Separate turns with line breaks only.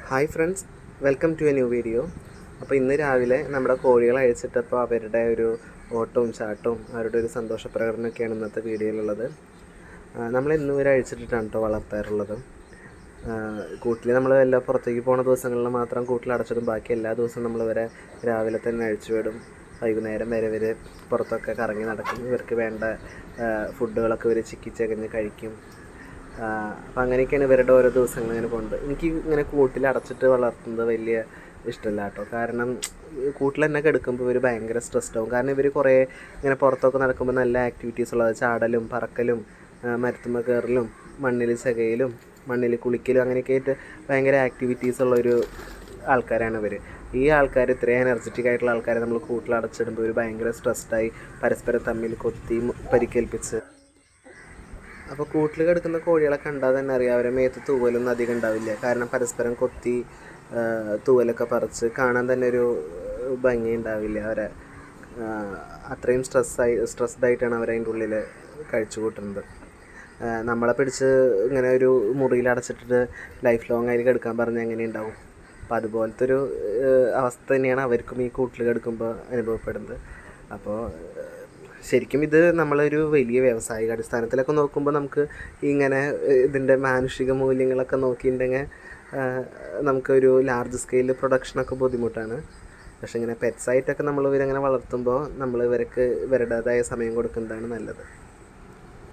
Hi friends, welcome to a new video. അപ്പോൾ ഇന്ന് രാവിലെ നമ്മുടെ കോഴികളെ അഴിച്ചിട്ടപ്പോൾ അവരുടെ ഒരു ഓട്ടവും ചാട്ടവും അവരുടെ ഒരു സന്തോഷ പ്രകടനമൊക്കെയാണ് ഇന്നത്തെ വീഡിയോയിലുള്ളത്. നമ്മൾ ഇന്ന് വരെ അഴിച്ചിട്ടിട്ടാണ് കേട്ടോ വളർത്താറുള്ളത്. കൂട്ടിൽ നമ്മൾ എല്ലാം പുറത്തേക്ക് പോകുന്ന ദിവസങ്ങളിൽ മാത്രം കൂട്ടിൽ അടച്ചിടും. ബാക്കി എല്ലാ ദിവസവും നമ്മൾ ഇവരെ രാവിലെ തന്നെ അഴിച്ചു വിടും. വൈകുന്നേരം വരെ ഇവർ പുറത്തൊക്കെ കറങ്ങി നടക്കും. ഇവർക്ക് വേണ്ട ഫുഡുകളൊക്കെ ഇവർ ചിക്കിച്ചകഞ്ഞ് കഴിക്കും. അപ്പം അങ്ങനെയൊക്കെയാണ് ഇവരുടെ ഓരോ ദിവസങ്ങൾ ഇങ്ങനെ പോകുന്നത്. എനിക്ക് ഇങ്ങനെ കൂട്ടിൽ അടച്ചിട്ട് വളർത്തുന്നത് വലിയ ഇഷ്ടമല്ല കേട്ടോ. കാരണം കൂട്ടിൽ തന്നെ കിടക്കുമ്പോൾ ഇവർ ഭയങ്കര സ്ട്രെസ്ഡ് ആവും. കാരണം ഇവർ കുറേ ഇങ്ങനെ പുറത്തൊക്കെ നടക്കുമ്പോൾ നല്ല ആക്ടിവിറ്റീസ് ഉള്ളത്, ചാടലും പറക്കലും മരത്തുമ്മ കയറലും മണ്ണിൽ ചകയിലും മണ്ണിൽ കുളിക്കലും അങ്ങനെയൊക്കെ ആയിട്ട് ഭയങ്കര ആക്ടിവിറ്റീസ് ഉള്ളൊരു ആൾക്കാരാണ് ഇവർ. ഈ ആൾക്കാർ ഇത്രയും എനർജറ്റിക് ആയിട്ടുള്ള ആൾക്കാരെ നമ്മൾ കൂട്ടിൽ അടച്ചിടുമ്പോൾ ഇവർ ഭയങ്കര സ്ട്രെസ്ഡായി പരസ്പരം തമ്മിൽ കൊത്തി പരിക്കേൽപ്പിച്ച്. അപ്പോൾ കൂട്ടിൽ കിടക്കുന്ന കോഴികളെ കണ്ടാൽ തന്നെ അറിയാം അവരെ മേത്ത് തൂവലൊന്നും അധികം ഉണ്ടാവില്ല. കാരണം പരസ്പരം കൊത്തി തൂവലൊക്കെ പറിച്ച് കാണാൻ തന്നെ ഒരു ഭംഗി ഉണ്ടാവില്ല. അവരെ അത്രയും സ്ട്രെസ്ഡായിട്ടാണ് അവരതിൻ്റെ ഉള്ളിൽ കഴിച്ചു കൂട്ടുന്നത്. നമ്മളെ പിടിച്ച് ഇങ്ങനെ ഒരു മുറിയിൽ അടച്ചിട്ടിട്ട് ലൈഫ് ലോങ് അതിൽ കിടക്കാൻ പറഞ്ഞാൽ എങ്ങനെ ഉണ്ടാവും? അപ്പോൾ അതുപോലത്തെ ഒരു അവസ്ഥ തന്നെയാണ് അവർക്കും ഈ കൂട്ടിൽ കിടക്കുമ്പോൾ അനുഭവപ്പെടുന്നത്. അപ്പോൾ ശരിക്കും ഇത് നമ്മളൊരു വലിയ വ്യാവസായിക അടിസ്ഥാനത്തിലൊക്കെ നോക്കുമ്പോൾ നമുക്ക് ഇങ്ങനെ ഇതിൻ്റെ മാനുഷിക മൂല്യങ്ങളൊക്കെ നോക്കിയിട്ടുണ്ടെങ്കിൽ നമുക്കൊരു ലാർജ് സ്കെയിൽ പ്രൊഡക്ഷനൊക്കെ ബുദ്ധിമുട്ടാണ്. പക്ഷേ ഇങ്ങനെ പെറ്റ്സായിട്ടൊക്കെ നമ്മൾ ഇവരങ്ങനെ വളർത്തുമ്പോൾ നമ്മൾ ഇവർക്ക് ഇവരുടേതായ സമയം കൊടുക്കുന്നതാണ് നല്ലത്.